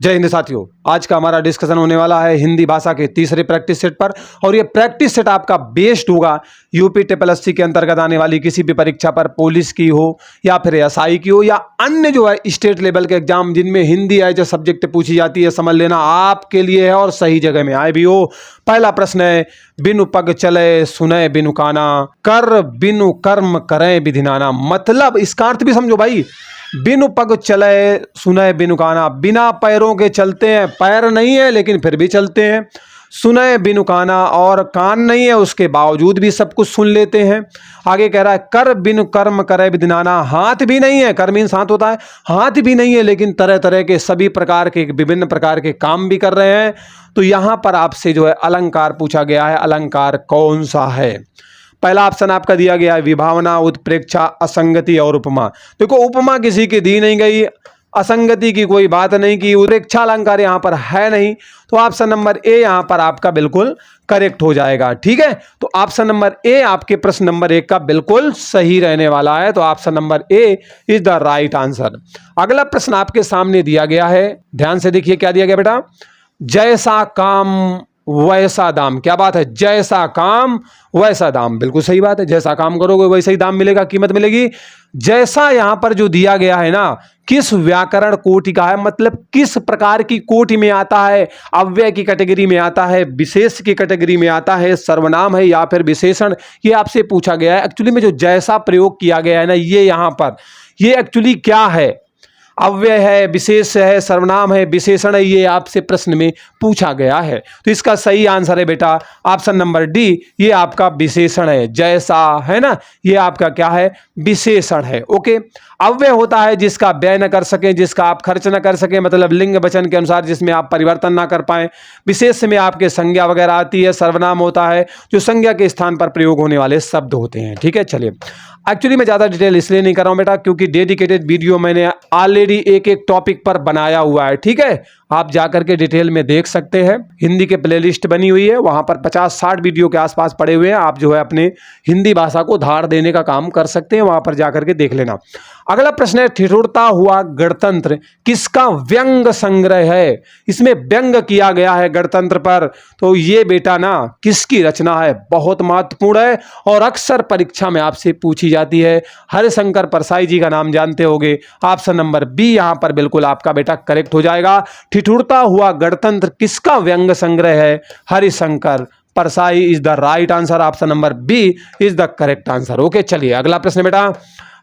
जय हिंद साथियों, आज का हमारा डिस्कशन होने वाला है हिंदी भाषा के तीसरे प्रैक्टिस सेट पर। और ये प्रैक्टिस सेट आपका बेस्ड होगा यूपी ट्रिपल के अंतर्गत आने वाली किसी भी परीक्षा पर, पुलिस की हो या फिर एसआई की हो या अन्य जो है स्टेट लेवल के एग्जाम जिनमें हिंदी एज ए सब्जेक्ट पूछी जाती है। समझ लेना आपके लिए है और सही जगह में आए भी हो। पहला प्रश्न है, बिनु पग चले सुने बिनु काना, कर बिनु कर्म करें विधि नाना। मतलब इसका अर्थ भी समझो भाई। बिनु पग चले सुने बिनु काना, बिना पैरों के चलते हैं, पैर नहीं है लेकिन फिर भी चलते हैं। सुने बिनु काना, और कान नहीं है उसके बावजूद भी सब कुछ सुन लेते हैं। आगे कह रहा है, कर बिनु कर्म करे विधि नाना, हाथ भी नहीं है, कर मीन्स हाथ होता है, हाथ भी नहीं है लेकिन तरह तरह के सभी प्रकार के विभिन्न प्रकार के काम भी कर रहे हैं। तो यहां पर आपसे जो है अलंकार पूछा गया है, अलंकार कौन सा है। पहला ऑप्शन आपका दिया गया है विभावना, उत्प्रेक्षा, असंगति और उपमा। देखो उपमा किसी की दी नहीं गई, असंगति की कोई बात नहीं की, उत्प्रेक्षा अलंकार यहां पर है नहीं, तो ऑप्शन नंबर ए यहां पर आपका बिल्कुल करेक्ट हो जाएगा। ठीक है, तो ऑप्शन नंबर ए आपके प्रश्न नंबर 1 का बिल्कुल सही रहने वाला है। तो option number A is the right answer. अगला प्रश्न आपके सामने दिया गया है, ध्यान से देखिए क्या दिया गया बेटा। जैसा काम वैसा दाम। क्या बात है, जैसा काम वैसा दाम, बिल्कुल सही बात है। जैसा काम करोगे वैसा ही दाम मिलेगा, कीमत मिलेगी। जैसा यहां पर जो दिया गया है ना, किस व्याकरण कोटि का है, मतलब किस प्रकार की कोटि में आता है। अव्यय की कैटेगरी में आता है, विशेष की कैटेगरी में आता है, सर्वनाम है या फिर विशेषण, ये आपसे पूछा गया है। एक्चुअली में जो जैसा प्रयोग किया गया है ना, ये यहां पर ये एक्चुअली क्या है, अव्यय है, विशेष है, सर्वनाम है, विशेषण है, ये आपसे प्रश्न में पूछा गया है। तो इसका सही आंसर है बेटा ऑप्शन नंबर डी, ये आपका विशेषण है। जैसा है ना, ये आपका क्या है, विशेषण है। ओके, अव्यय होता है जिसका व्यय न कर सके, जिसका आप खर्च न कर सके, मतलब लिंग वचन के अनुसार जिसमें आप परिवर्तन ना कर पाए। विशेष में आपके संज्ञा वगैरह आती है। सर्वनाम होता है जो संज्ञा के स्थान पर प्रयोग होने वाले शब्द होते हैं। ठीक है, चलिए एक्चुअली मैं ज़्यादा डिटेल इसलिए नहीं कर रहा हूं बेटा क्योंकि डेडिकेटेड वीडियो मैंने ऑलरेडी एक एक टॉपिक पर बनाया हुआ है। ठीक है, आप जाकर के डिटेल में देख सकते हैं। हिंदी के प्लेलिस्ट बनी हुई है, वहां पर 50-60 वीडियो के आसपास पड़े हुए हैं। आप जो है अपने हिंदी भाषा को धार देने का काम कर सकते हैं, वहां पर जाकर के देख लेना। अगला प्रश्न है, ठिठुरता हुआ गणतंत्र किसका व्यंग संग्रह है। इसमें व्यंग किया गया है गणतंत्र पर, तो ये बेटा ना किसकी रचना है, बहुत महत्वपूर्ण है और अक्सर परीक्षा में आपसे पूछी जाती है। हरिशंकर परसाई जी का नाम जानते होंगे। ऑप्शन नंबर बी यहां पर बिल्कुल आपका बेटा करेक्ट हो जाएगा। ठिठुरता हुआ गणतंत्र किसका व्यंग संग्रह है, Harishankar Parsai is the right answer. Option number B is the correct answer. Okay, चलिए अगला प्रश्न बेटा।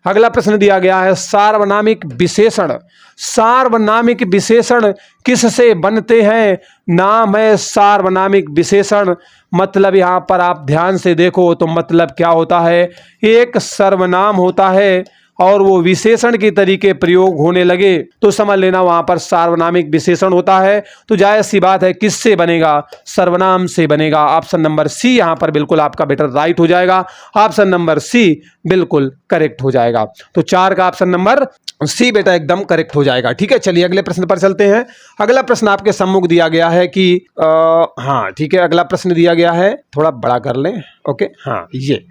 अगला प्रश्न दिया गया है, सार्वनामिक विशेषण। सार्वनामिक विशेषण किससे बनते हैं, नाम है सार्वनामिक विशेषण। मतलब यहां पर आप ध्यान से देखो तो मतलब क्या होता है, एक सर्वनाम होता है और वो विशेषण के तरीके प्रयोग होने लगे तो समझ लेना वहां पर सार्वनामिक विशेषण होता है। तो जायज सी बात है, किससे बनेगा, सर्वनाम से बनेगा। ऑप्शन नंबर सी यहां पर बिल्कुल आपका बेटा राइट हो जाएगा। ऑप्शन नंबर सी बिल्कुल करेक्ट हो जाएगा। तो 4 का ऑप्शन नंबर सी बेटा एकदम करेक्ट हो जाएगा। ठीक है, चलिए अगले प्रश्न पर चलते हैं। अगला प्रश्न आपके सम्मुख दिया गया है कि हाँ ठीक है, अगला प्रश्न दिया गया है, थोड़ा बड़ा कर लें। ओके, हाँ ये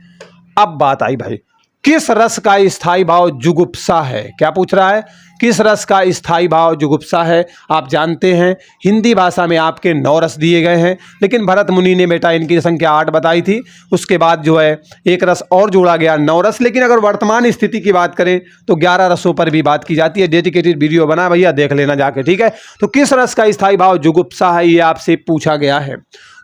अब बात आई भाई, किस रस का स्थायी भाव जुगुप्सा है। क्या पूछ रहा है, किस रस का स्थायी भाव जुगुप्सा है। आप जानते हैं हिंदी भाषा में आपके 9 रस दिए गए हैं, लेकिन भरत मुनि ने बेटा इनकी संख्या 8 बताई थी। उसके बाद जो है एक रस और जोड़ा गया, 9 रस। लेकिन अगर वर्तमान स्थिति की बात करें तो 11 रसों पर भी बात की जाती है। डेडिकेटेड वीडियो बना भैया, देख लेना जाके। ठीक है, तो किस रस का स्थायी भाव जुगुप्सा है, ये आपसे पूछा गया है।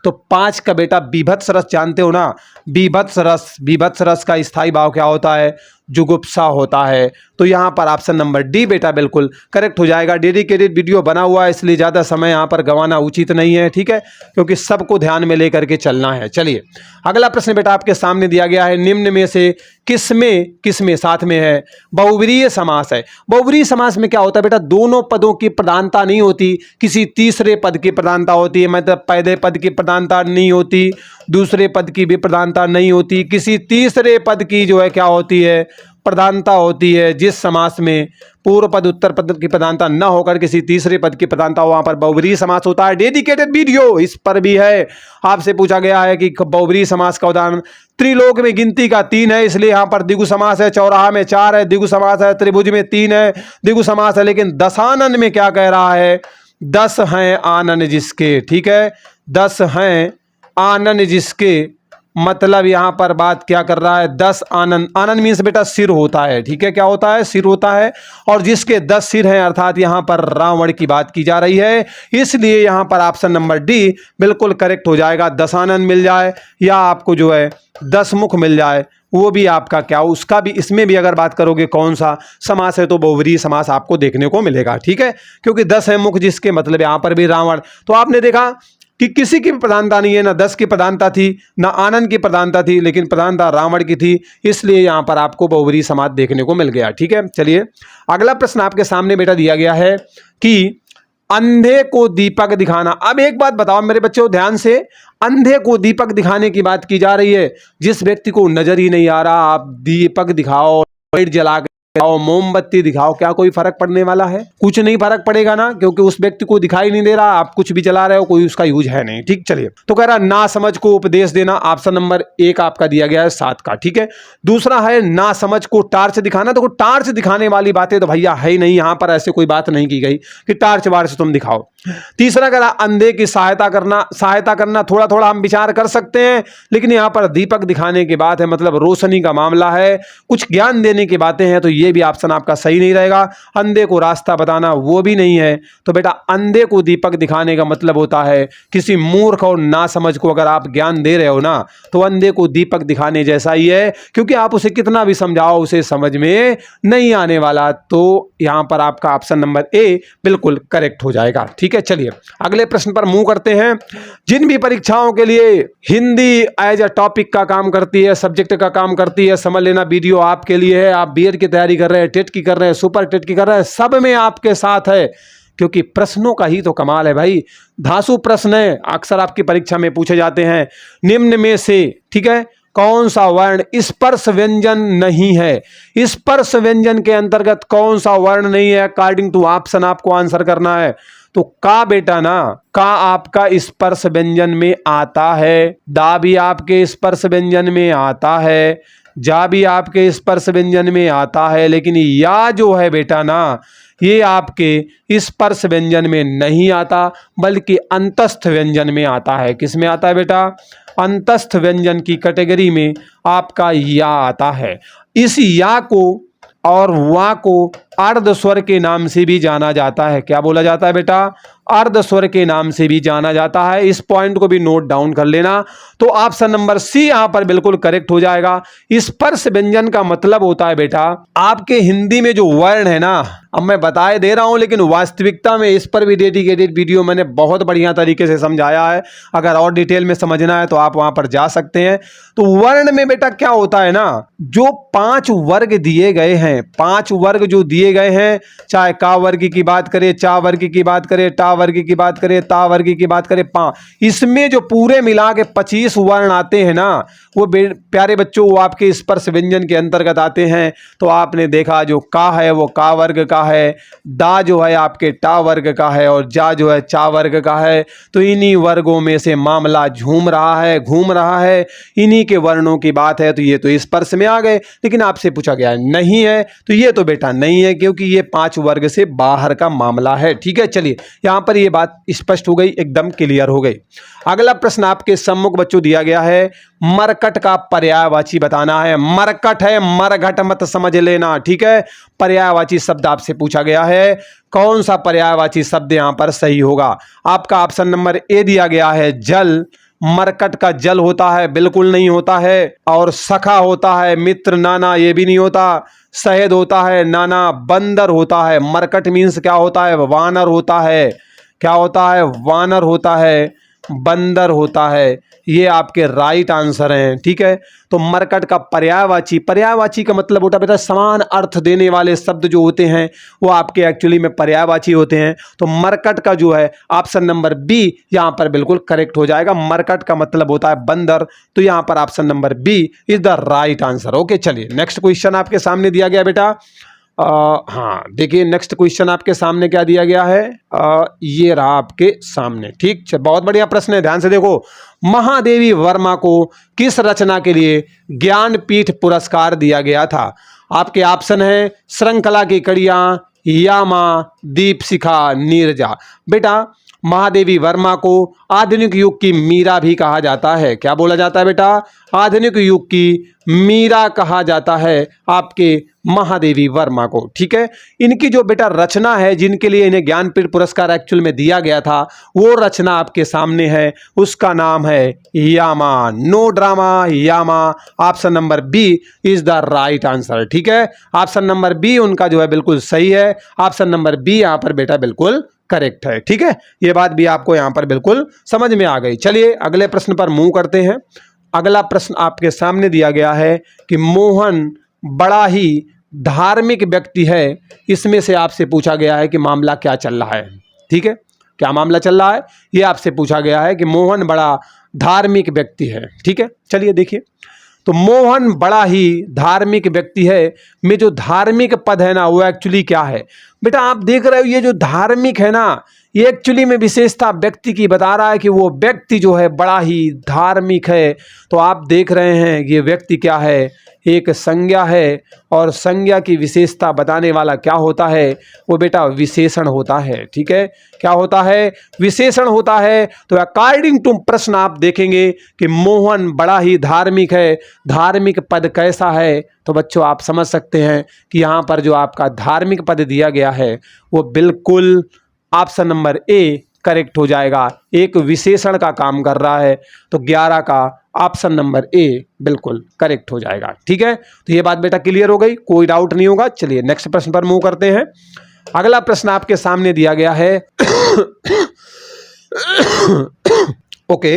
तो 5 का बेटा बीभत्स रस जानते हो ना, बीभत्स रस, बीभत्स रस का स्थायी भाव क्या होता है, जुगुप्सा होता है। तो यहां पर ऑप्शन नंबर डी बेटा बिल्कुल करेक्ट हो जाएगा। डेडिकेटेड वीडियो बना हुआ है इसलिए ज़्यादा समय यहां पर गंवाना उचित नहीं है। ठीक है, क्योंकि सबको ध्यान में लेकर के चलना है। चलिए अगला प्रश्न बेटा आपके सामने दिया गया है, निम्न में से किसमें साथ में है, बहुब्रीहि समास है। बहुब्रीहि समास में क्या होता है बेटा, दोनों पदों की प्रधानता नहीं होती, किसी तीसरे पद की प्रधानता होती है। मतलब पहले पद की प्रधानता नहीं होती, दूसरे पद की भी प्रधानता नहीं होती, किसी तीसरे पद की जो है क्या होती है, प्रधानता होती है। जिस समास में पूर्व पद उत्तर पद की प्रधानता न होकर किसी तीसरे पद की प्रधानता हो, वहां पर बहुब्रीहि समास होता है। डेडिकेटेड वीडियो इस पर भी है। आपसे पूछा गया है कि बहुब्रीहि समास का उदाहरण, त्रिलोक में गिनती का 3 है इसलिए यहां पर द्विगु समास है। चौराहा में 4 है, द्विगु समास है। त्रिभुज में 3 है, द्विगु समास है। लेकिन दशानन में क्या कह रहा है, 10 हैं आनन जिसके, ठीक है, 10 हैं आनन जिसके, मतलब यहां पर बात क्या कर रहा है, 10 आनन, आनन मीन्स बेटा सिर होता है, ठीक है, क्या होता है, सिर होता है, और जिसके 10 सिर हैं, अर्थात यहां पर रावण की बात की जा रही है, इसलिए यहां पर ऑप्शन नंबर डी बिल्कुल करेक्ट हो जाएगा। 10 आनन मिल जाए या आपको जो है 10 मुख मिल जाए, वो भी आपका क्या, उसका भी, इसमें भी अगर बात करोगे कौन सा समास है तो बहुव्रीहि समास आपको देखने को मिलेगा, ठीक है, क्योंकि 10 है मुख जिसके, मतलब यहां पर भी रावण। तो आपने देखा कि किसी की भी प्रधानता नहीं है, ना 10 की प्रधानता थी, ना आनंद की प्रधानता थी, लेकिन प्रधानता रावण की थी, इसलिए यहां पर आपको बहुव्रीहि समास देखने को मिल गया, ठीक है। चलिए अगला प्रश्न आपके सामने बेटा दिया गया है कि अंधे को दीपक दिखाना। अब एक बात बताओ मेरे बच्चों ध्यान से, अंधे को दीपक दिखाने की बात की जा रही है। जिस व्यक्ति को नजर ही नहीं आ रहा, आप दीपक दिखाओ, लाइट जला के दिखाओ, मोमबत्ती दिखाओ, क्या कोई फर्क पड़ने वाला है? कुछ नहीं फर्क पड़ेगा ना, क्योंकि उस व्यक्ति को दिखाई नहीं दे रहा, आप कुछ भी चला रहे हो, कोई उसका यूज है नहीं, ठीक। चलिए, तो कह रहा ना समझ को उपदेश देना, ऑप्शन नंबर 1 आपका दिया गया है 7 का, ठीक है। दूसरा है ना समझ को टार्च दिखाना। तो टार्च दिखाने वाली बातें तो भैया है ही नहीं, यहां पर ऐसे कोई बात नहीं की गई कि टार्च वार से तुम दिखाओ। तीसरा कह रहा अंधे की सहायता करना थोड़ा थोड़ा हम विचार कर सकते हैं, लेकिन यहां पर दीपक दिखाने की बात है, मतलब रोशनी का मामला है, कुछ ज्ञान देने की बातें हैं, तो ये भी ऑप्शन आपका सही नहीं रहेगा। अंधे को रास्ता बताना वो भी नहीं है। तो बेटा अंधे को दीपक दिखाने का मतलब होता है किसी मूर्ख और नासमझ को अगर आप ज्ञान दे रहे हो ना, तो अंधे को दीपक दिखाने जैसा ही है, क्योंकि आप उसे कितना भी समझाओ उसे समझ में नहीं आने वाला। तो यहां पर आपका ऑप्शन नंबर ए बिल्कुल करेक्ट हो जाएगा, ठीक है। चलिए अगले प्रश्न पर मूव करते हैं। जिन भी परीक्षाओं के लिए हिंदी एज अ टॉपिक का काम करती है, सब्जेक्ट का काम करती है, समझ लेना वीडियो आपके लिए है। आप बीएड की तैयारी कर रहे हैं, टेट की कर रहे हैं, सुपर टेट की कर रहे हैं, सब में आपके साथ है, क्योंकि प्रश्नों का ही तो कमाल है भाई। धांसू प्रश्न है, अक्सर आपकी परीक्षा में पूछे जाते हैं। निम्न में से, ठीक है, कौन सा वर्ण स्पर्श व्यंजन नहीं है? स्पर्श व्यंजन के अंतर्गत कौन सा वर्ण नहीं है? अकॉर्डिंग टू ऑप्शन आपको आंसर करना है। तो का बेटा ना, का आपका स्पर्श व्यंजन में आता है, दा भी आपके स्पर्श व्यंजन में आता है, जा भी आपके स्पर्श व्यंजन में आता है, लेकिन या जो है बेटा ना, ये आपके स्पर्श व्यंजन में नहीं आता, बल्कि अंतस्थ व्यंजन में आता है। किस में आता है बेटा? अंतस्थ व्यंजन की कैटेगरी में आपका या आता है। इस या को और वा को अर्ध स्वर के नाम से भी जाना जाता है। क्या बोला जाता है बेटा? अर्ध स्वर के नाम से भी जाना जाता है। इस पॉइंट को भी नोट डाउन कर लेना। तो ऑप्शन नंबर सी यहां पर बिल्कुल करेक्ट हो जाएगा। स्पर्श व्यंजन का मतलब होता है बेटा, आपके हिंदी में जो वर्ण है ना, अब मैं बताए दे रहा हूं, लेकिन वास्तविकता में इस पर भी डेडिकेटेड वीडियो मैंने बहुत बढ़िया तरीके से समझाया है। अगर और डिटेल में समझना है तो आप वहां पर जा सकते हैं। तो वर्ण में बेटा क्या होता है ना, जो 5 वर्ग दिए गए हैं, 5 वर्ग जो दिए गए हैं, चाहे का वर्ग की बात करें, चा वर्ग की बात करें, टा वर्ग की बात करें, ता वर्ग की बात करें, इसमें जो पूरे मिला के 25 वर्ण आते हैं ना, वो प्यारे बच्चों वो आपके स्पर्श व्यंजन के अंतर्गत आते हैं। तो आपने देखा जो का है वो का वर्ग का है, दा जो है आपके टा वर्ग का है, और जा जो है चा वर्ग का है। तो इन्हीं वर्गों में से मामला घूम रहा है, इन्हीं के वर्णों की बात है। तो ये तो स्पर्श में आ गए, लेकिन आपसे पूछा गया नहीं है, तो ये तो बेटा नहीं है, क्योंकि ये 5 वर्ग से बाहर का मामला है, ठीक है। चलिए यहां पर ये बात स्पष्ट हो गई, एकदम क्लियर हो गई। अगला प्रश्न आपके सम्मुख बच्चों दिया गया है, मरकट का पर्यायवाची बताना है। मरकट है, मरघट मत समझ लेना, ठीक है। पर्यायवाची शब्द आपसे पूछा गया है, कौन सा पर्यायवाची शब्द यहां पर सही होगा? आपका ऑप्शन नंबर ए दिया गया है, जल। मरकट का जल होता है? बिल्कुल नहीं होता है। और सखा होता है, मित्र, नाना, ये भी नहीं होता। शहद होता है, नाना। बंदर होता है। मरकट मीन्स क्या होता है? वानर होता है। क्या होता है? वानर होता है, बंदर होता है। ये आपके राइट आंसर हैं, ठीक है। तो मरकट का पर्यायवाची का मतलब होता है बेटा समान अर्थ देने वाले शब्द जो होते हैं वो आपके एक्चुअली में पर्यायवाची होते हैं। तो मरकट का जो है ऑप्शन नंबर बी यहां पर बिल्कुल करेक्ट हो जाएगा। मरकट का मतलब होता है बंदर, तो यहां पर option number B is the right answer. Okay, चलिए नेक्स्ट क्वेश्चन आपके सामने दिया गया बेटा। हाँ देखिए, नेक्स्ट क्वेश्चन आपके सामने क्या दिया गया है, ये रहा आपके सामने, ठीक। बहुत बढ़िया प्रश्न है, ध्यान से देखो। महादेवी वर्मा को किस रचना के लिए ज्ञानपीठ पुरस्कार दिया गया था? आपके ऑप्शन है श्रृंखला की कड़ियां, यामा, दीपशिखा, नीरजा। बेटा महादेवी वर्मा को आधुनिक युग की मीरा भी कहा जाता है। क्या बोला जाता है बेटा? आधुनिक युग की मीरा कहा जाता है आपके महादेवी वर्मा को। ठीक है, इनकी जो बेटा रचना है, जिनके लिए इन्हें ज्ञानपीठ पुरस्कार एक्चुअल में दिया गया था, वो रचना आपके सामने है, उसका नाम है Yama. No drama, Yama. Option number B is the right answer. ठीक है, ऑप्शन नंबर बी उनका जो है बिल्कुल सही है। ऑप्शन नंबर बी यहां पर बेटा बिल्कुल करेक्ट है। ठीक है, ये बात भी आपको यहां पर बिल्कुल समझ में आ गई। चलिए अगले प्रश्न पर मूव करते हैं। अगला प्रश्न आपके सामने दिया गया है कि मोहन बड़ा ही धार्मिक व्यक्ति है। इसमें से आपसे पूछा गया है कि मामला क्या चल रहा है। ठीक है, क्या मामला चल रहा है, ये आपसे पूछा गया है कि मोहन बड़ा धार्मिक व्यक्ति है। ठीक है, चलिए देखिए, तो मोहन बड़ा ही धार्मिक व्यक्ति है में जो धार्मिक पद है ना, वो एक्चुअली क्या है बेटा? आप देख रहे हो ये जो धार्मिक है ना, ये एक्चुअली में विशेषता व्यक्ति की बता रहा है कि वो व्यक्ति जो है बड़ा ही धार्मिक है। तो आप देख रहे हैं ये व्यक्ति क्या है, एक संज्ञा है, और संज्ञा की विशेषता बताने वाला क्या होता है? वो बेटा विशेषण होता है। ठीक है, क्या होता है? विशेषण होता है। तो अकॉर्डिंग टू प्रश्न आप देखेंगे कि मोहन बड़ा ही धार्मिक है, धार्मिक पद कैसा है? तो बच्चों आप समझ सकते हैं कि यहाँ पर जो आपका धार्मिक पद दिया गया है वो बिल्कुल ऑप्शन नंबर ए करेक्ट हो जाएगा। एक विशेषण का काम कर रहा है, तो 11 का ऑप्शन नंबर ए बिल्कुल करेक्ट हो जाएगा। ठीक है, तो ये बात बेटा क्लियर हो गई, कोई डाउट नहीं होगा। चलिए नेक्स्ट प्रश्न पर मूव करते हैं। अगला प्रश्न आपके सामने दिया गया है ओके,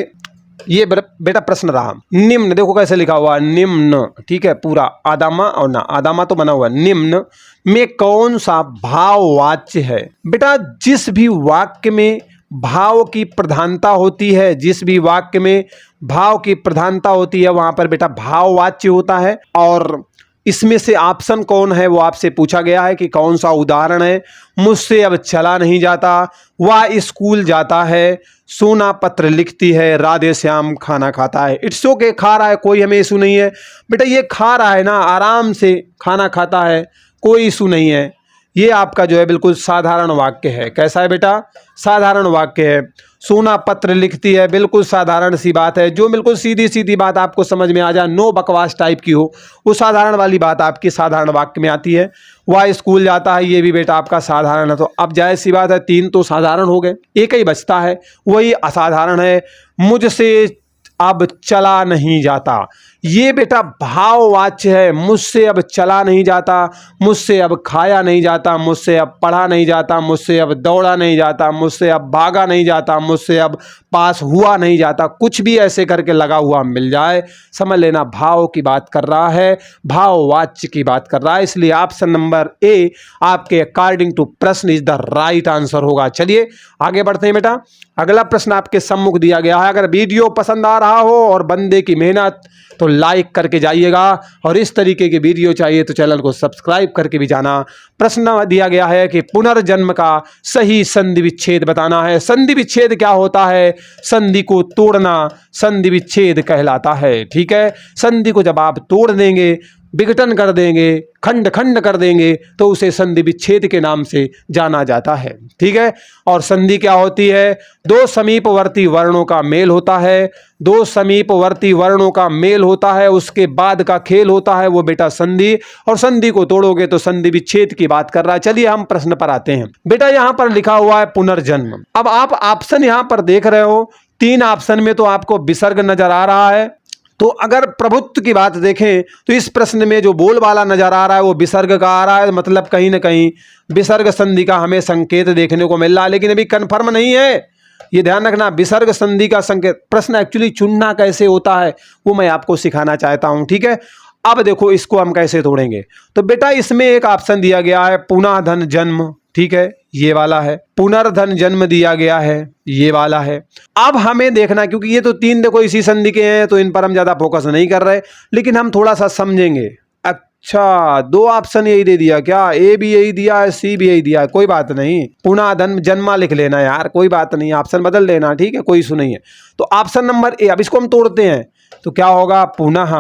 ये बेटा प्रश्न रहा निम्न, देखो कैसे लिखा हुआ निम्न। ठीक है, पूरा आदामा और ना आदामा तो बना हुआ, निम्न में कौन सा भाववाच्य है? बेटा जिस भी वाक्य में भाव की प्रधानता होती है, जिस भी वाक्य में भाव की प्रधानता होती है, वहां पर बेटा भाववाच्य होता है। और इसमें से ऑप्शन कौन है वो आपसे पूछा गया है कि कौन सा उदाहरण है? मुझसे अब चला नहीं जाता, वह स्कूल जाता है, सोना पत्र लिखती है, राधे श्याम खाना खाता है। इट्स ओके, खा रहा है, कोई हमें इशू नहीं है बेटा, ये खा रहा है ना, आराम से खाना खाता है, कोई इशू नहीं है। ये आपका जो है बिल्कुल साधारण वाक्य है। कैसा है बेटा? साधारण वाक्य है। सोना पत्र लिखती है, बिल्कुल साधारण सी बात है, जो बिल्कुल सीधी सीधी बात आपको समझ में आ जाए, नो बकवास टाइप की हो, वो साधारण वाली बात आपकी साधारण वाक्य में आती है। वह स्कूल जाता है, ये भी बेटा आपका साधारण है। तो अब जाहिर सी बात है, 3 तो साधारण हो गए, एक ही बचता है, वही असाधारण है। मुझसे अब चला नहीं जाता, ये बेटा भाववाच्य है। मुझसे अब चला नहीं जाता, मुझसे अब खाया नहीं जाता, मुझसे अब पढ़ा नहीं जाता, मुझसे अब दौड़ा नहीं जाता, मुझसे अब भागा नहीं जाता, मुझसे अब पास हुआ नहीं जाता, कुछ भी ऐसे करके लगा हुआ मिल जाए, समझ लेना भाव की बात कर रहा है, भाववाच्य की बात कर रहा है। इसलिए ऑप्शन नंबर ए आपके अकॉर्डिंग टू प्रश्न इज द राइट आंसर होगा। चलिए आगे बढ़ते हैं बेटा। अगला प्रश्न आपके सम्मुख दिया गया है। अगर वीडियो पसंद आ रहा हो और बंदे की मेहनत तो लाइक करके जाइएगा, और इस तरीके की वीडियो चाहिए तो चैनल को सब्सक्राइब करके भी जाना। प्रश्न दिया गया है कि पुनर्जन्म का सही संधि विच्छेद बताना है। संधि विच्छेद क्या होता है? संधि को तोड़ना संधि विच्छेद कहलाता है। ठीक है, संधि को जब आप तोड़ देंगे, विघटन कर देंगे, खंड खंड कर देंगे, तो उसे संधि विच्छेद के नाम से जाना जाता है। ठीक है, और संधि क्या होती है? दो समीपवर्ती वर्णों का मेल होता है, दो समीपवर्ती वर्णों का मेल होता है, उसके बाद का खेल होता है वो बेटा संधि, और संधि को तोड़ोगे तो संधि विच्छेद की बात कर रहा है। चलिए हम प्रश्न पर आते हैं। बेटा यहां पर लिखा हुआ है पुनर्जन्म। अब आप ऑप्शन यहां पर देख रहे हो, 3 ऑप्शन में तो आपको विसर्ग नजर आ रहा है। तो अगर प्रभुत्व की बात देखें तो इस प्रश्न में जो बोलबाला नजर आ रहा है वो विसर्ग का आ रहा है, मतलब कहीं ना कहीं विसर्ग संधि का हमें संकेत देखने को मिल रहा है, लेकिन अभी कंफर्म नहीं है, ये ध्यान रखना। विसर्ग संधि का संकेत, प्रश्न एक्चुअली चुनना कैसे होता है वो मैं आपको सिखाना चाहता हूं। ठीक है, अब देखो इसको हम कैसे तोड़ेंगे। तो बेटा इसमें एक ऑप्शन दिया गया है पुनः धन जन्म, ठीक है, ये वाला है। पुनर्धन जन्म दिया गया है, ये वाला है। अब हमें देखना, क्योंकि ये तो 3 देखो इसी संधि के हैं, तो इन पर हम ज्यादा फोकस नहीं कर रहे, लेकिन हम थोड़ा सा समझेंगे। अच्छा 2 ऑप्शन यही दे दिया क्या? ए भी यही दिया है, सी भी यही दिया है, कोई बात नहीं, पुनः धन जन्मा लिख लेना यार, कोई बात नहीं, ऑप्शन बदल लेना, ठीक है, कोई इशू नहीं है। तो ऑप्शन नंबर ए, अब इसको हम तोड़ते हैं। तो क्या होगा, पुनः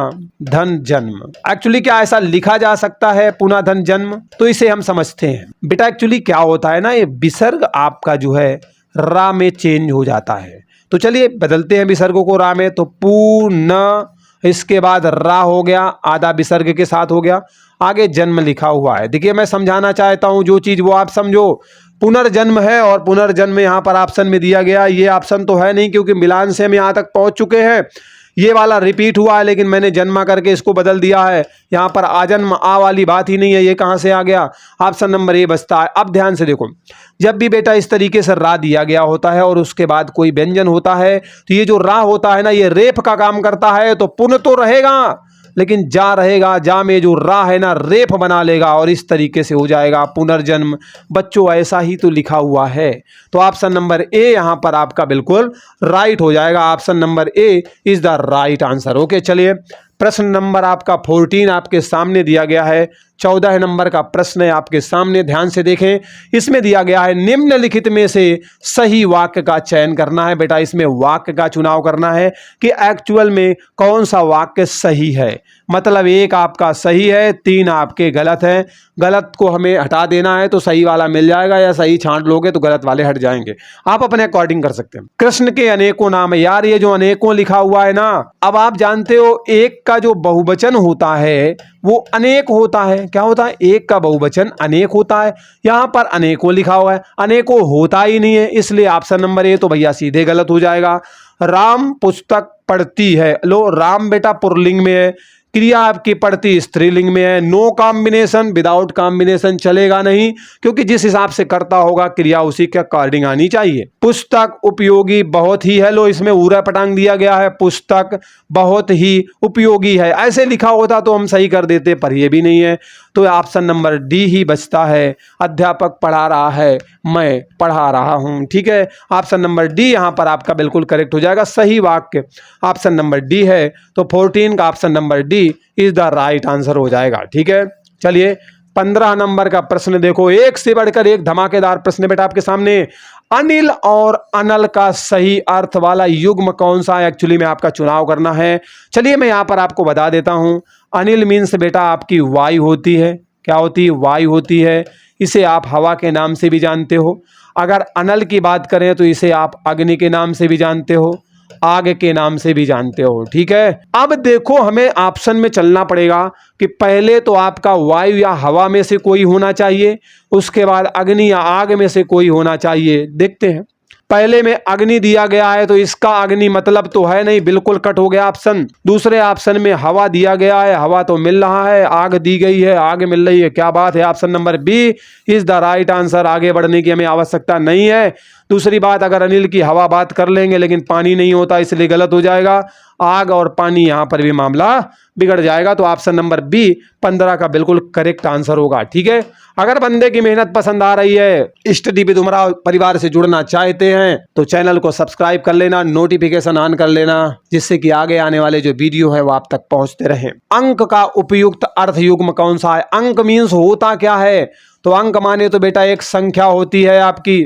धन जन्म। एक्चुअली क्या ऐसा लिखा जा सकता है पुनः धन जन्म? तो इसे हम समझते हैं बेटा। एक्चुअली क्या होता है ना, ये विसर्ग आपका जो है रा में चेंज हो जाता है। तो चलिए बदलते हैं विसर्गों को रा में। तो पुनः, इसके बाद रा हो गया, आधा विसर्ग के साथ हो गया, आगे जन्म लिखा हुआ है। देखिए मैं समझाना चाहता हूं जो चीज वो आप समझो। पुनर्जन्म है और पुनर्जन्म यहाँ पर ऑप्शन में दिया गया। ये ऑप्शन तो है नहीं क्योंकि मिलान से हम यहाँ तक पहुंच चुके हैं। ये वाला रिपीट हुआ है लेकिन मैंने जन्मा करके इसको बदल दिया है। यहाँ पर आजन्म आ वाली बात ही नहीं है, ये कहाँ से आ गया? ऑप्शन नंबर ए बचता है। अब ध्यान से देखो, जब भी बेटा इस तरीके से रा दिया गया होता है और उसके बाद कोई व्यंजन होता है तो ये जो रा होता है ना, ये रेफ का काम करता है। तो पुन तो रहेगा लेकिन जा रहेगा, जा में जो रा है ना रेफ बना लेगा और इस तरीके से हो जाएगा पुनर्जन्म। बच्चों ऐसा ही तो लिखा हुआ है। तो ऑप्शन नंबर ए यहां पर आपका बिल्कुल राइट हो जाएगा। Option number A is the right answer. Okay, चलिए प्रश्न नंबर आपका 14 आपके सामने दिया गया है। 14 नंबर का प्रश्न है आपके सामने, ध्यान से देखें। इसमें दिया गया है निम्नलिखित में से सही वाक्य का चयन करना है। बेटा इसमें वाक्य का चुनाव करना है कि एक्चुअल में कौन सा वाक्य सही है। मतलब 1 आपका सही है, 3 आपके गलत है। गलत को हमें हटा देना है तो सही वाला मिल जाएगा, या सही छांट लोगे तो गलत वाले हट जाएंगे। आप अपने अकॉर्डिंग कर सकते हैं। कृष्ण के अनेकों नाम है। यार ये जो अनेकों लिखा हुआ है ना, अब आप जानते हो एक का जो बहुवचन होता है वो अनेक होता है। क्या होता है? एक का बहुवचन अनेक होता है। यहां पर अनेकों लिखा हुआ है, अनेकों होता ही नहीं है, इसलिए ऑप्शन नंबर ए तो भैया सीधे गलत हो जाएगा। राम पुस्तक पढ़ती है। लो, राम बेटा पुल्लिंग में है, क्रिया आपकी पढ़ती स्त्रीलिंग में है। नो कॉम्बिनेशन, विदाउट कॉम्बिनेशन चलेगा नहीं, क्योंकि जिस हिसाब से करता होगा क्रिया उसी के अकॉर्डिंग आनी चाहिए। पुस्तक उपयोगी बहुत ही है। लो, इसमें उरा पटांग दिया गया है, पुस्तक बहुत ही उपयोगी है। ऐसे लिखा होता तो हम सही कर देते, पर ये भी नहीं है। तो ऑप्शन नंबर डी ही बचता है। अध्यापक पढ़ा रहा है, मैं पढ़ा रहा हूं। ठीक है, ऑप्शन नंबर डी यहां पर आपका बिल्कुल करेक्ट हो जाएगा। सही वाक्य ऑप्शन नंबर डी है। तो 14 का option number D is the right answer हो जाएगा। ठीक है, चलिए 15 नंबर का प्रश्न देखो, एक से बढ़कर एक धमाकेदार प्रश्न बेटा आपके सामने। अनिल और अनल का सही अर्थ वाला युग्म कौन सा है? एक्चुअली में आपका चुनाव करना है। चलिए मैं यहां पर आपको बता देता हूं। अनिल मीन्स बेटा आपकी वायु होती है। क्या होती है? वायु होती है। इसे आप हवा के नाम से भी जानते हो। अगर अनल की बात करें तो इसे आप अग्नि के नाम से भी जानते हो, आग के नाम से भी जानते हो। ठीक है, अब देखो हमें ऑप्शन में चलना पड़ेगा कि पहले तो आपका वायु या हवा में से कोई होना चाहिए, उसके बाद अग्नि या आग में से कोई होना चाहिए। देखते हैं, पहले में अग्नि दिया गया है तो इसका अग्नि मतलब तो है नहीं, बिल्कुल कट हो गया ऑप्शन। दूसरे ऑप्शन में हवा दिया गया है, हवा तो मिल रहा है। आग दी गई है, आग मिल रही है। क्या बात है, option number B is the right answer. आगे बढ़ने की हमें आवश्यकता नहीं है। दूसरी बात, अगर अनिल की हवा बात कर लेंगे लेकिन पानी नहीं होता, इसलिए गलत हो जाएगा। आग और पानी यहां पर भी मामला बिगड़ जाएगा। तो ऑप्शन नंबर बी 15 का बिल्कुल करेक्ट आंसर होगा। ठीक है, अगर बंदे की मेहनत पसंद आ रही है, स्टडी विद उमराव परिवार से जुड़ना चाहते हैं तो चैनल को सब्सक्राइब कर लेना, नोटिफिकेशन ऑन कर लेना, जिससे कि आगे आने वाले जो वीडियो है वो आप तक पहुंचते रहें। अंक का उपयुक्त अर्थ युग्म कौन सा है? अंक मीन्स होता क्या है? तो अंक माने तो बेटा एक संख्या होती है आपकी।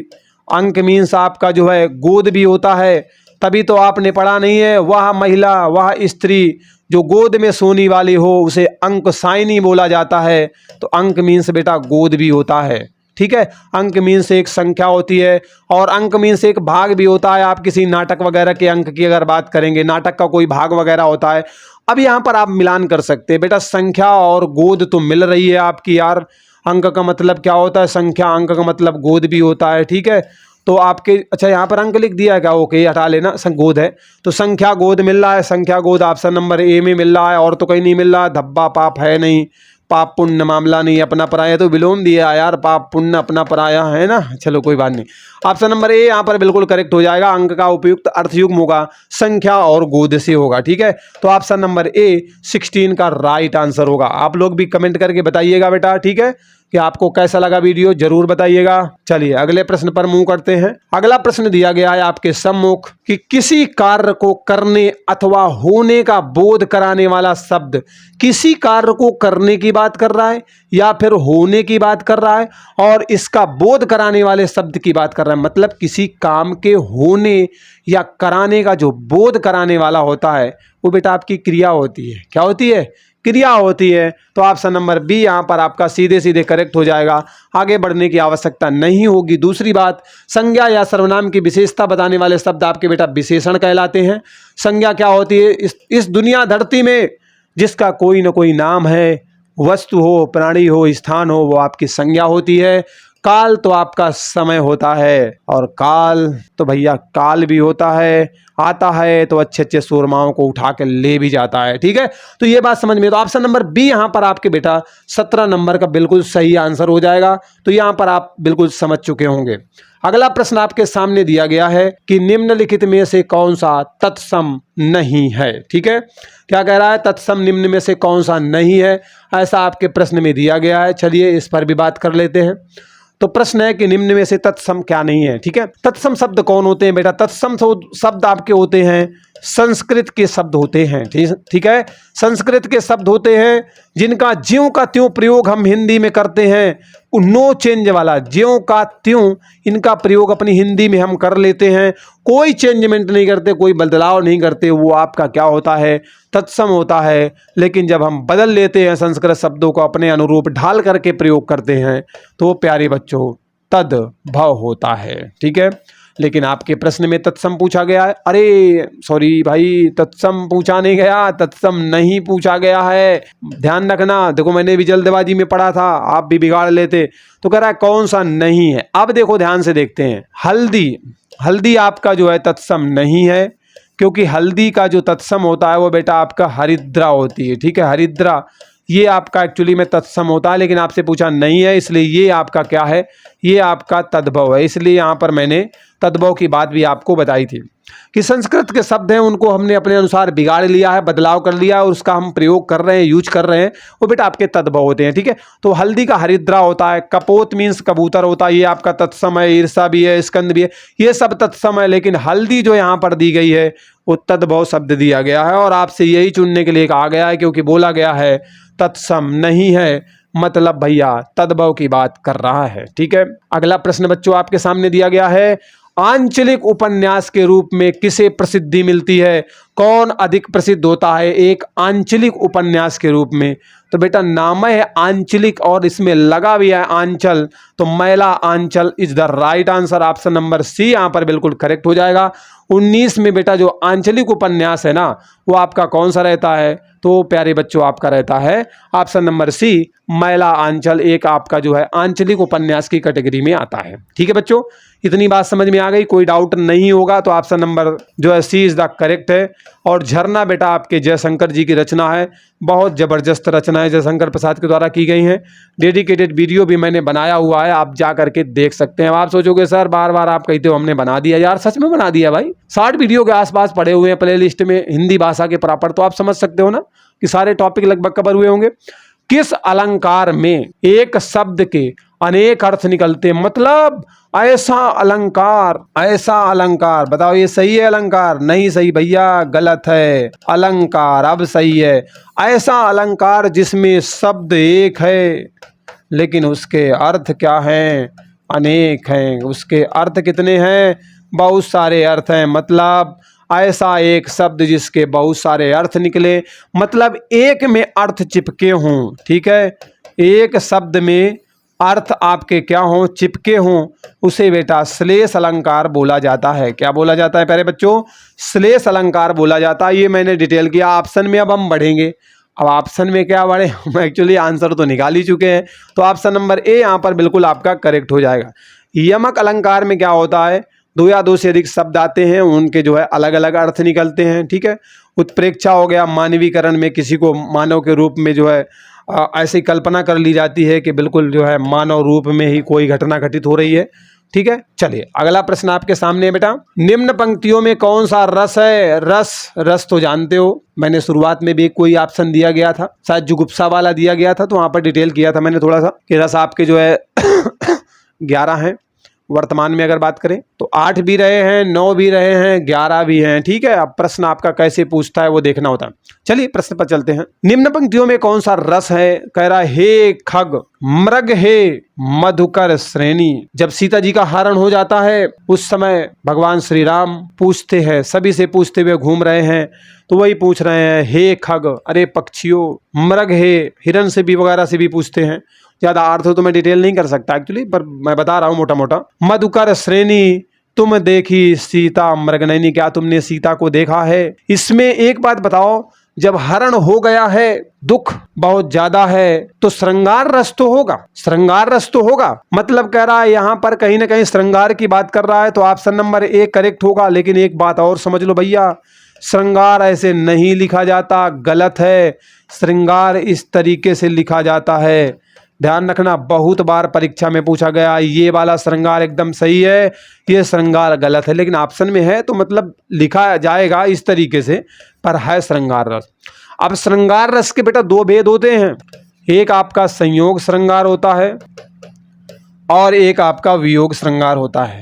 अंक मीन्स आपका जो है गोद भी होता है। तभी तो आपने पढ़ा नहीं है, वह महिला, वह स्त्री जो गोद में सोने वाली हो उसे अंक साइनी बोला जाता है। तो अंक मीन्स बेटा गोद भी होता है। ठीक है, अंक मीन्स एक संख्या होती है और अंक मीन्स एक भाग भी होता है। आप किसी नाटक वगैरह के अंक की अगर बात करेंगे, नाटक का कोई भाग वगैरह होता है। अब यहाँ पर आप मिलान कर सकते हैं बेटा, संख्या और गोद तो मिल रही है आपकी यार। अंक का मतलब क्या होता है? संख्या। अंक का मतलब गोद भी होता है। ठीक है, तो आपके अच्छा यहाँ पर अंक लिख दिया है क्या? ओके, हटा लेना, गोद है तो संख्या गोद मिल रहा है। संख्या गोद ऑप्शन नंबर ए में मिल रहा है, और तो कहीं नहीं मिल रहा। धब्बा पाप है नहीं, पाप पुण्य मामला नहीं, अपना पराया तो विलोम दिया यार, पाप पुण्य अपना पराया है ना। चलो कोई बात नहीं, ऑप्शन नंबर ए यहाँ पर बिल्कुल करेक्ट हो जाएगा। अंक का उपयुक्त अर्थयुग्म होगा संख्या और गोद से होगा। ठीक है, तो ऑप्शन नंबर ए 16 का राइट आंसर होगा। आप लोग भी कमेंट करके बताइएगा बेटा। ठीक है, कि आपको कैसा लगा वीडियो जरूर बताइएगा। चलिए अगले प्रश्न पर मूव करते हैं। अगला प्रश्न दिया गया है आपके सम्मुख कि किसी कार्य को करने अथवा होने का बोध कराने वाला शब्द किसी कार्य को करने की बात कर रहा है या फिर होने की बात कर रहा है, और इसका बोध कराने वाले शब्द की बात कर रहा है। मतलब किसी काम के होने या कराने का जो बोध कराने वाला होता है वो बेटा आपकी क्रिया होती है। क्या होती है? क्रिया होती है। तो ऑप्शन नंबर बी यहाँ पर आपका सीधे सीधे करेक्ट हो जाएगा, आगे बढ़ने की आवश्यकता नहीं होगी। दूसरी बात, संज्ञा या सर्वनाम की विशेषता बताने वाले शब्द आपके बेटा विशेषण कहलाते हैं। संज्ञा क्या होती है? इस दुनिया धरती में जिसका कोई न कोई नाम है, वस्तु हो, प्राणी हो, स्थान हो, वो आपकी संज्ञा होती है। काल तो आपका समय होता है, और काल तो भैया काल भी होता है, आता है तो अच्छे अच्छे सूरमाओं को उठा के ले भी जाता है। ठीक है, तो ये बात समझ में। तो ऑप्शन नंबर बी यहाँ पर आपके बेटा 17 नंबर का बिल्कुल सही आंसर हो जाएगा। तो यहाँ पर आप बिल्कुल समझ चुके होंगे। अगला प्रश्न आपके सामने दिया गया है कि निम्नलिखित में से कौन सा तत्सम नहीं है। ठीक है, क्या कह रहा है? तत्सम निम्न में से कौन सा नहीं है, ऐसा आपके प्रश्न में दिया गया है। चलिए इस पर भी बात कर लेते हैं। तो प्रश्न है कि निम्न में से तत्सम क्या नहीं है। ठीक है, तत्सम शब्द कौन होते हैं बेटा? तत्सम शब्द आपके होते हैं संस्कृत के शब्द होते हैं। ठीक है, संस्कृत के शब्द होते हैं जिनका ज्यों का त्यों प्रयोग हम हिंदी में करते हैं। नो चेंज वाला, ज्यों का त्यों इनका प्रयोग अपनी हिंदी में हम कर लेते हैं, कोई चेंजमेंट नहीं करते, कोई बदलाव नहीं करते, वो आपका क्या होता है? तत्सम होता है। लेकिन जब हम बदल लेते हैं, संस्कृत शब्दों को अपने अनुरूप ढाल करके प्रयोग करते हैं, तो प्यारे बच्चों तद्भव होता है। ठीक है, लेकिन आपके प्रश्न में तत्सम पूछा गया है। अरे सॉरी भाई, तत्सम पूछा नहीं गया, तत्सम नहीं पूछा गया है, ध्यान रखना। देखो मैंने भी जल्दबाजी में पढ़ा था, आप भी बिगाड़ लेते। तो कह रहा है कौन सा नहीं है। अब देखो ध्यान से देखते हैं। हल्दी, हल्दी आपका जो है तत्सम नहीं है, क्योंकि हल्दी का जो तत्सम होता है वो बेटा आपका हरिद्रा होती है। ठीक है, हरिद्रा ये आपका एक्चुअली में तत्सम होता है, लेकिन आपसे पूछा नहीं है, इसलिए ये आपका क्या है? ये आपका तद्भव है। इसलिए यहाँ पर मैंने तद्भव की बात भी आपको बताई थी कि संस्कृत के शब्द हैं उनको हमने अपने अनुसार बिगाड़ लिया है, बदलाव कर लिया है, और उसका हम प्रयोग कर रहे हैं, यूज कर रहे हैं, वो बेटा आपके तद्भव होते हैं। ठीक है, तो हल्दी का हरिद्रा होता है, कपोत मीन्स कबूतर होता है, ये आपका तत्सम है, ईर्षा भी है, स्कंद भी है, ये सब तत्सम है। लेकिन हल्दी जो यहाँ पर दी गई है वो तद्भव शब्द दिया गया है, और आपसे यही चुनने के लिए कहा गया है, क्योंकि बोला गया है तत्सम नहीं है, मतलब भैया तद्भव की बात कर रहा है। ठीक है, अगला प्रश्न बच्चों आपके सामने दिया गया है। आंचलिक उपन्यास के रूप में किसे प्रसिद्धि मिलती है? कौन अधिक प्रसिद्ध होता है एक आंचलिक उपन्यास के रूप में? तो बेटा नाम है आंचलिक, और इसमें लगा भी है आंचल, तो Maila Anchal is the right answer. Option number C यहाँ पर बिल्कुल करेक्ट हो जाएगा। 19 में बेटा जो आंचलिक उपन्यास है ना, वो आपका कौन सा रहता है? तो प्यारे बच्चों आपका रहता है ऑप्शन नंबर सी, मैला आंचल एक आपका जो है आंचलिक उपन्यास की कैटेगरी में आता है। ठीक है बच्चों, इतनी बात समझ में आ गई, कोई डाउट नहीं होगा। तो ऑप्शन नंबर जो है सी इज द करेक्ट है। और झरना बेटा आपके जयशंकर जी की रचना है, बहुत जबरदस्त रचना है, जयशंकर प्रसाद के द्वारा की गई है। डेडिकेटेड वीडियो भी मैंने बनाया हुआ है, आप जा करके देख सकते हैं। आप सोचोगे सर बार बार आप कहते हो हमने बना दिया, यार सच में बना दिया भाई। 60 वीडियो के आसपास पड़े हुए हैं प्ले लिस्ट में हिंदी भाषा के प्रॉपर, तो आप समझ सकते हो ना कि सारे टॉपिक लगभग कवर हुए होंगे। किस अलंकार में एक शब्द के अनेक अर्थ निकलते हैं? मतलब ऐसा अलंकार बताओ, ये सही है अलंकार? नहीं सही भैया, गलत है। अलंकार अब सही है। ऐसा अलंकार जिसमें शब्द एक है लेकिन उसके अर्थ क्या हैं? अनेक हैं। उसके अर्थ कितने हैं? बहुत सारे अर्थ हैं। मतलब ऐसा एक शब्द जिसके बहुत सारे अर्थ निकले, मतलब एक में अर्थ चिपके हों। ठीक है, एक शब्द में अर्थ आपके क्या हों? चिपके हों, उसे बेटा श्लेष अलंकार बोला जाता है। क्या बोला जाता है प्यारे बच्चों? श्लेष अलंकार बोला जाता है। ये मैंने डिटेल किया। ऑप्शन में अब हम बढ़ेंगे। अब ऑप्शन में क्या बढ़े, हम एक्चुअली आंसर तो निकाल ही चुके हैं। तो ऑप्शन नंबर ए यहाँ पर बिल्कुल आपका करेक्ट हो जाएगा। यमक अलंकार में क्या होता है? दो या दो से अधिक शब्द आते हैं, उनके जो है अलग अलग अर्थ निकलते हैं। ठीक है, उत्प्रेक्षा हो गया, मानवीकरण में किसी को मानव के रूप में जो है ऐसी कल्पना कर ली जाती है कि बिल्कुल जो है मानव रूप में ही कोई घटना घटित हो रही है। ठीक है, चलिए अगला प्रश्न आपके सामने है बेटा। निम्न पंक्तियों में कौन सा रस है? रस तो जानते हो, मैंने शुरुआत में भी कोई ऑप्शन दिया गया था, शायद जुगुप्सा वाला दिया गया था, तो वहाँ पर डिटेल किया था मैंने थोड़ा सा कि रस आपके जो है 11 हैं, वर्तमान में अगर बात करें तो 8 भी रहे हैं, 9 भी रहे हैं, 11 भी हैं। ठीक है, अब प्रश्न आपका कैसे पूछता है वो देखना होता है। चलिए प्रश्न पर चलते हैं। निम्न पंक्तियों में कौन सा रस है? कह रहा हे खग मृग हे मधुकर श्रेणी। जब सीता जी का हरण हो जाता है उस समय भगवान श्री राम पूछते हैं, सभी से पूछते हुए घूम रहे हैं, तो वही पूछ रहे हैं हे खग, अरे पक्षियों, मृग हे, हिरण से भी वगैरह से भी पूछते हैं। ज्यादा अर्थ तो मैं डिटेल नहीं कर सकता एक्चुअली, पर मैं बता रहा हूँ मोटा मोटा। मधुकर श्रेणी तुम देखी सीता मृगनयनी, क्या तुमने सीता को देखा है? इसमें एक बात बताओ, जब हरण हो गया है, दुख बहुत ज्यादा है, तो श्रृंगार रस तो होगा, श्रृंगार रस तो होगा। मतलब कह रहा है यहाँ पर कहीं ना कहीं श्रृंगार की बात कर रहा है, तो ऑप्शन नंबर 1 करेक्ट होगा। लेकिन एक बात और समझ लो भैया, श्रृंगार ऐसे नहीं लिखा जाता, गलत है। श्रृंगार इस तरीके से लिखा जाता है, ध्यान रखना, बहुत बार परीक्षा में पूछा गया। ये वाला श्रृंगार एकदम सही है, ये श्रृंगार गलत है, लेकिन ऑप्शन में है तो मतलब लिखा जाएगा इस तरीके से, पर है श्रृंगार रस। अब श्रृंगार रस के बेटा 2 भेद होते हैं, एक आपका संयोग श्रृंगार होता है और एक आपका वियोग श्रृंगार होता है।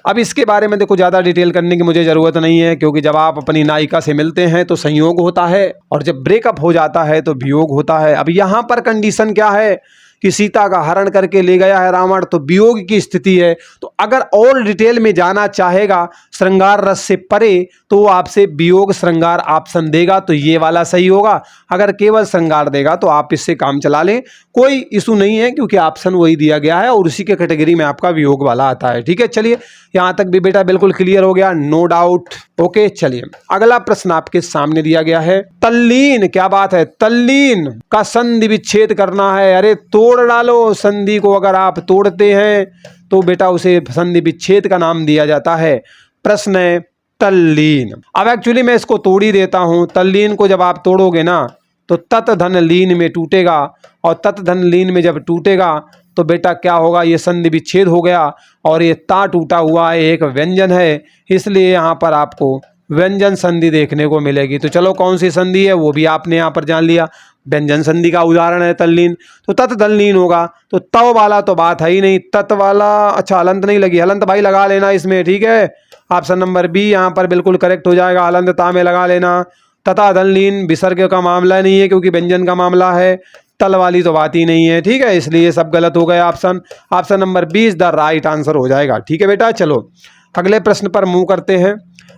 अब इसके बारे में देखो ज़्यादा डिटेल करने की मुझे ज़रूरत नहीं है, क्योंकि जब आप अपनी नायिका से मिलते हैं तो संयोग होता है और जब ब्रेकअप हो जाता है तो वियोग होता है। अब यहाँ पर कंडीशन क्या है कि सीता का हरण करके ले गया है रावण, तो वियोग की स्थिति है। तो अगर और डिटेल में जाना चाहेगा श्रृंगार रस से परे, तो वो आपसे वियोग श्रृंगार ऑप्शन देगा, तो ये वाला सही होगा। अगर केवल श्रृंगार देगा तो आप इससे काम चला लें, कोई इशू नहीं है, क्योंकि ऑप्शन वही दिया गया है और उसी के कैटेगरी में आपका वियोग वाला आता है। ठीक है, चलिए यहाँ तक भी बेटा बिल्कुल क्लियर हो गया, नो डाउट। ओके, चलिए अगला प्रश्न आपके सामने दिया गया है। तल्लीन, क्या बात है, तल्लीन का संधि विच्छेद करना है। अरे तोड़ डालो संधि को, अगर आप तोड़ते हैं तो बेटा उसे संधि विच्छेद का नाम दिया जाता है। प्रश्न है तल्लीन। अब एक्चुअली मैं इसको तोड़ ही देता हूं। तल्लीन को जब आप तोड़ोगे ना तो तत् धन लीन में टूटेगा, और तत् धन लीन में जब टूटेगा तो बेटा क्या होगा, ये संधि विच्छेद हो गया और ये ता टूटा हुआ है, एक व्यंजन है, इसलिए यहाँ पर आपको व्यंजन संधि देखने को मिलेगी। तो चलो कौन सी संधि है वो भी आपने यहाँ पर जान लिया, व्यंजन संधि का उदाहरण है तल्लीन, तो तत् धन लीन होगा। तो तव वाला तो बात है ही नहीं, तत् वाला, अच्छा हलंत नहीं लगी, हलंत भाई लगा लेना इसमें। ठीक है, ऑप्शन नंबर बी यहाँ पर बिल्कुल करेक्ट हो जाएगा, हलंत ता में लगा लेना। तथा धन लीन विसर्ग का मामला नहीं है, क्योंकि व्यंजन का मामला है, तल वाली तो बात ही नहीं है। ठीक है, इसलिए सब गलत हो गए option. Option number 20 the right answer हो जाएगा। ठीक है बेटा, चलो अगले प्रश्न पर मूव करते हैं।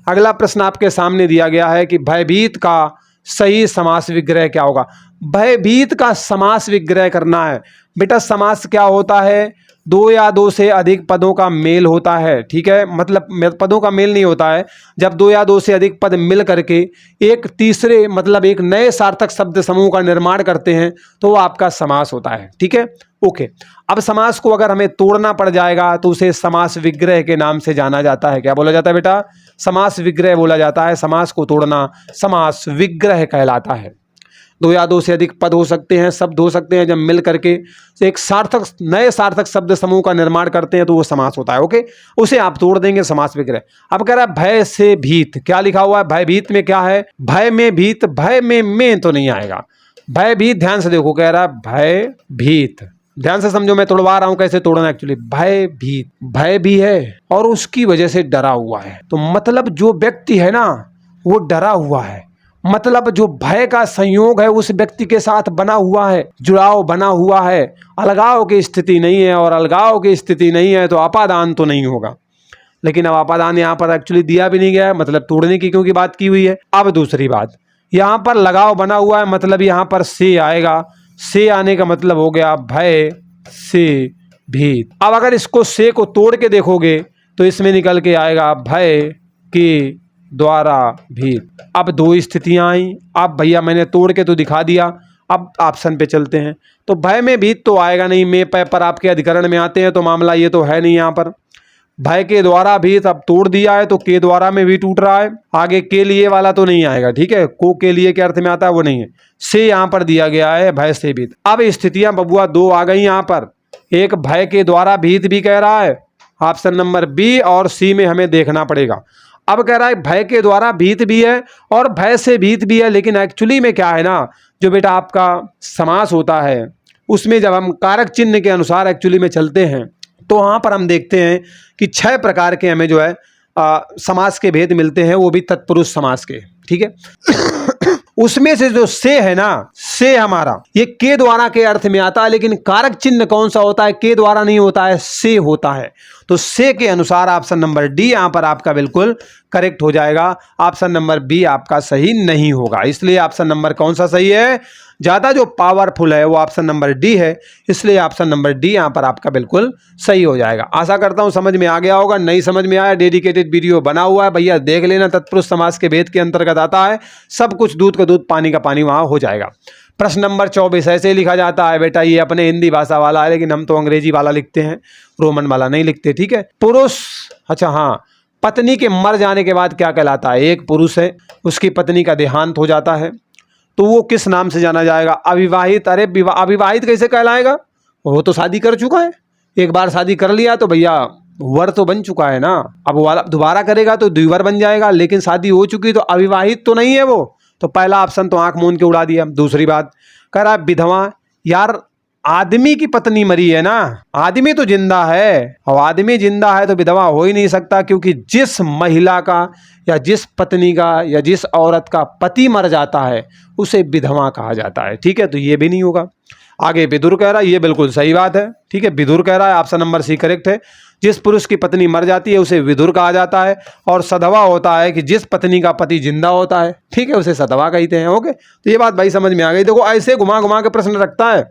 अगला प्रश्न आपके सामने दिया गया है कि भयभीत का सही समास विग्रह क्या होगा। भयभीत का समास विग्रह करना है बेटा। समास क्या होता है, 2 या 2 से अधिक पदों का मेल होता है। ठीक है, मतलब पदों का मेल नहीं होता है, जब 2 या 2 से अधिक पद मिल करके एक तीसरे मतलब एक नए सार्थक शब्द समूह का निर्माण करते हैं तो वो आपका समास होता है। ठीक है, ओके। अब समास को अगर हमें तोड़ना पड़ जाएगा तो उसे समास विग्रह के नाम से जाना जाता है। क्या बोला जाता है बेटा, समास विग्रह बोला जाता है। समास को तोड़ना समास विग्रह कहलाता है। 2 या 2 से अधिक पद हो सकते हैं, शब्द हो सकते हैं, जब मिल करके एक सार्थक नए सार्थक शब्द समूह का निर्माण करते हैं तो वो समास होता है। ओके, उसे आप तोड़ देंगे समास विग्रह। अब कह रहा है भय से भीत, क्या लिखा हुआ है, भयभीत में क्या है, भय में भीत, भय में तो नहीं आएगा, भयभीत। ध्यान से देखो, कह रहा है भय भीत, ध्यान से समझो, मैं तोड़वा रहा हूं कैसे तोड़ना। एक्चुअली भय भीत, भय भी है और उसकी वजह से डरा हुआ है, तो मतलब जो व्यक्ति है ना वो डरा हुआ है, मतलब जो भय का संयोग है उस व्यक्ति के साथ बना हुआ है, जुड़ाव बना हुआ है, अलगाव की स्थिति नहीं है, और अलगाव की स्थिति नहीं है तो अपादान तो नहीं होगा। लेकिन अब अपादान यहाँ पर एक्चुअली दिया भी नहीं गया है, मतलब तोड़ने की क्योंकि बात की हुई है। अब दूसरी बात, यहाँ पर लगाव बना हुआ है, मतलब यहाँ पर से आएगा, से आने का मतलब हो गया भय से भीत। अब अगर इसको से को तोड़ के देखोगे तो इसमें निकल के आएगा भय के द्वारा भीत। अब 2 स्थितियां आई। अब भैया मैंने तोड़ के तो दिखा दिया, अब ऑप्शन पे चलते हैं। तो भय में भीत तो आएगा नहीं, में पर आपके अधिकरण में आते हैं तो मामला ये तो है नहीं। यहाँ पर भय के द्वारा भीत अब तोड़ दिया है तो के द्वारा में भी टूट रहा है, आगे के लिए वाला तो नहीं आएगा। ठीक है, को के लिए के अर्थ में आता है वो नहीं है, से यहाँ पर दिया गया है भय से भीत। अब स्थितियां बबुआ 2 आ गई यहाँ पर, एक भय के द्वारा भीत भी कह रहा है, ऑप्शन नंबर बी और सी में हमें देखना पड़ेगा। अब कह रहा है भय के द्वारा भीत भी है और भय से भीत भी है, लेकिन एक्चुअली में क्या है ना, जो बेटा आपका समास होता है उसमें जब हम कारक चिन्ह के अनुसार एक्चुअली में चलते हैं तो वहाँ पर हम देखते हैं कि 6 प्रकार के हमें जो है समास के भेद मिलते हैं, वो भी तत्पुरुष समास के। ठीक है। उसमें से जो से है ना, से हमारा ये के द्वारा के अर्थ में आता है, लेकिन कारक चिन्ह कौन सा होता है? के द्वारा नहीं होता है, से होता है। तो से के अनुसार ऑप्शन नंबर डी यहां पर आपका बिल्कुल करेक्ट हो जाएगा। ऑप्शन नंबर बी आपका सही नहीं होगा। इसलिए ऑप्शन नंबर कौन सा सही है? ज्यादा जो पावरफुल है वो ऑप्शन नंबर डी है, इसलिए ऑप्शन नंबर डी यहां पर आपका बिल्कुल सही हो जाएगा। आशा करता हूं समझ में आ गया होगा। नहीं समझ में आया, डेडिकेटेड वीडियो बना हुआ है भैया, देख लेना। तत्पुरुष समास के भेद के अंतर्गत आता है, सब कुछ दूध का दूध पानी का पानी वहां हो जाएगा। प्रश्न नंबर 24 ऐसे लिखा जाता है बेटा, ये अपने हिंदी भाषा वाला है, लेकिन हम तो अंग्रेजी वाला लिखते हैं, रोमन वाला नहीं लिखते। ठीक है। पुरुष, अच्छा हाँ, पत्नी के मर जाने के बाद क्या कहलाता है? एक पुरुष है, उसकी पत्नी का देहांत हो जाता है, तो वो किस नाम से जाना जाएगा? अविवाहित। अरे अविवाहित कैसे कहलाएगा? वो तो शादी कर चुका है, एक बार शादी कर लिया तो भैया वर तो बन चुका है ना। अब वाला दोबारा करेगा तो द्विवर बन जाएगा, लेकिन शादी हो चुकी तो अविवाहित तो नहीं है वो। तो पहला ऑप्शन तो आंख मूंद के उड़ा दिया। दूसरी बात कह रहा विधवा। यार आदमी की पत्नी मरी है ना, आदमी तो जिंदा है, और आदमी जिंदा है तो विधवा हो ही नहीं सकता, क्योंकि जिस महिला का या जिस पत्नी का या जिस औरत का पति मर जाता है उसे विधवा कहा जाता है। ठीक है, तो ये भी नहीं होगा। आगे विदुर कह रहा है, ये बिल्कुल सही बात है। ठीक है, विदुर कह रहा है, ऑप्शन नंबर सी करेक्ट है। जिस पुरुष की पत्नी मर जाती है उसे विदुर कहा जाता है, और सधवा होता है कि जिस पत्नी का पति जिंदा होता है, ठीक है, उसे सधवा कहते हैं। ओके, तो ये बात भाई समझ में आ गई। देखो ऐसे घुमा घुमा के प्रश्न रखता है,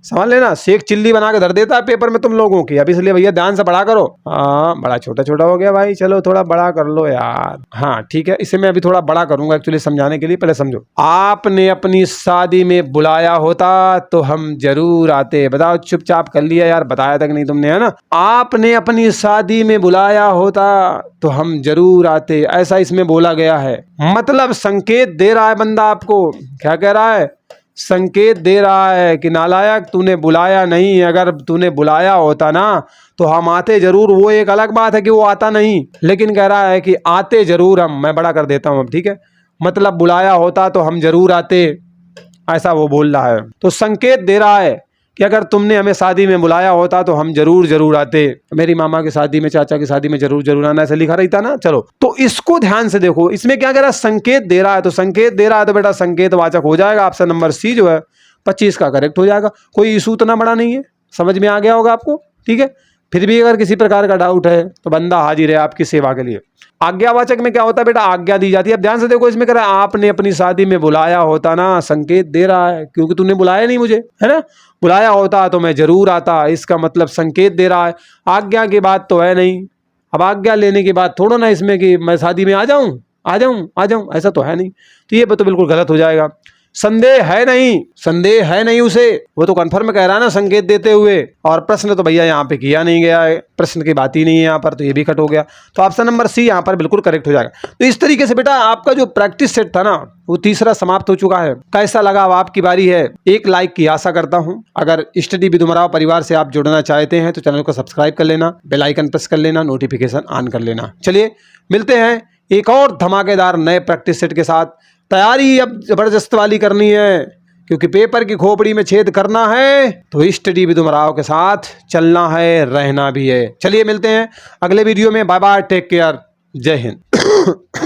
समझ लेना, शेख चिल्ली बना के धर देता है पेपर में तुम लोगों की। अब इसलिए भैया ध्यान से पढ़ा करो। हाँ, बड़ा छोटा छोटा हो गया भाई, चलो थोड़ा बड़ा कर लो यार। हाँ ठीक है, इसे मैं अभी थोड़ा बड़ा करूंगा एक्चुअली समझाने के लिए। पहले समझो, आपने अपनी शादी में बुलाया होता तो हम जरूर आते। बताओ, चुपचाप कर लिया यार, बताया तक नहीं तुमने, है ना। आपने अपनी शादी में बुलाया होता तो हम जरूर आते, ऐसा इसमें बोला गया है। मतलब संकेत दे रहा है बंदा आपको। क्या कह रहा है? संकेत दे रहा है कि नालायक तूने बुलाया नहीं, अगर तूने बुलाया होता ना तो हम आते जरूर। वो एक अलग बात है कि वो आता नहीं, लेकिन कह रहा है कि आते जरूर हम। मैं बड़ा कर देता हूं अब, ठीक है। मतलब बुलाया होता तो हम जरूर आते, ऐसा वो बोल रहा है। तो संकेत दे रहा है कि अगर तुमने हमें शादी में बुलाया होता तो हम जरूर जरूर आते। मेरी मामा की शादी में, चाचा की शादी में जरूर जरूर आना, ऐसा लिखा रहता ना। चलो, तो इसको ध्यान से देखो, इसमें क्या कह रहा है? संकेत दे रहा है। तो संकेत दे रहा है तो बेटा संकेत वाचक हो जाएगा। ऑप्शन नंबर सी जो है 25 का करेक्ट हो जाएगा। कोई इशू इतना बड़ा नहीं है, समझ में आ गया होगा आपको। ठीक है, फिर भी अगर किसी प्रकार का डाउट है तो बंदा हाजिर है आपकी सेवा के लिए। आज्ञावाचक में क्या होता है बेटा? आज्ञा दी जाती है। अब ध्यान से देखो, इसमें कह रहा है आपने अपनी शादी में बुलाया होता ना, संकेत दे रहा है क्योंकि तूने बुलाया नहीं मुझे, है ना। बुलाया होता तो मैं जरूर आता, इसका मतलब संकेत दे रहा है। आज्ञा की बात तो है नहीं। अब आज्ञा लेने के बाद थोड़ा ना इसमें कि मैं शादी में आ जाऊं आ जाऊं आ जाऊं, ऐसा तो है नहीं। तो ये तो बिल्कुल गलत हो जाएगा। संदेह है नहीं, संदेह है नहीं उसे, वो तो कन्फर्म कह रहा है ना संकेत देते हुए। और प्रश्न तो भैया यहाँ पे किया नहीं गया है, प्रश्न की बात ही नहीं है यहाँ पर, तो ये भी कट हो गया। तो ऑप्शन नंबर सी यहाँ पर बिल्कुल करेक्ट हो जाएगा। तो इस तरीके से बेटा आपका जो प्रैक्टिस सेट था ना, वो तीसरा समाप्त हो चुका है। कैसा लगा? अब आपकी बारी है। एक लाइक की आशा करता हूँ। अगर स्टडी विद उमराव परिवार से आप जुड़ना चाहते हैं तो चैनल को सब्सक्राइब कर लेना, बेल आइकन प्रेस कर लेना, नोटिफिकेशन ऑन कर लेना। चलिए मिलते हैं एक और धमाकेदार नए प्रैक्टिस सेट के साथ। तैयारी अब जबरदस्त वाली करनी है, क्योंकि पेपर की खोपड़ी में छेद करना है तो स्टडी विद उमराव के साथ चलना है, रहना भी है। चलिए मिलते हैं अगले वीडियो में। बाय बाय, टेक केयर, जय हिंद।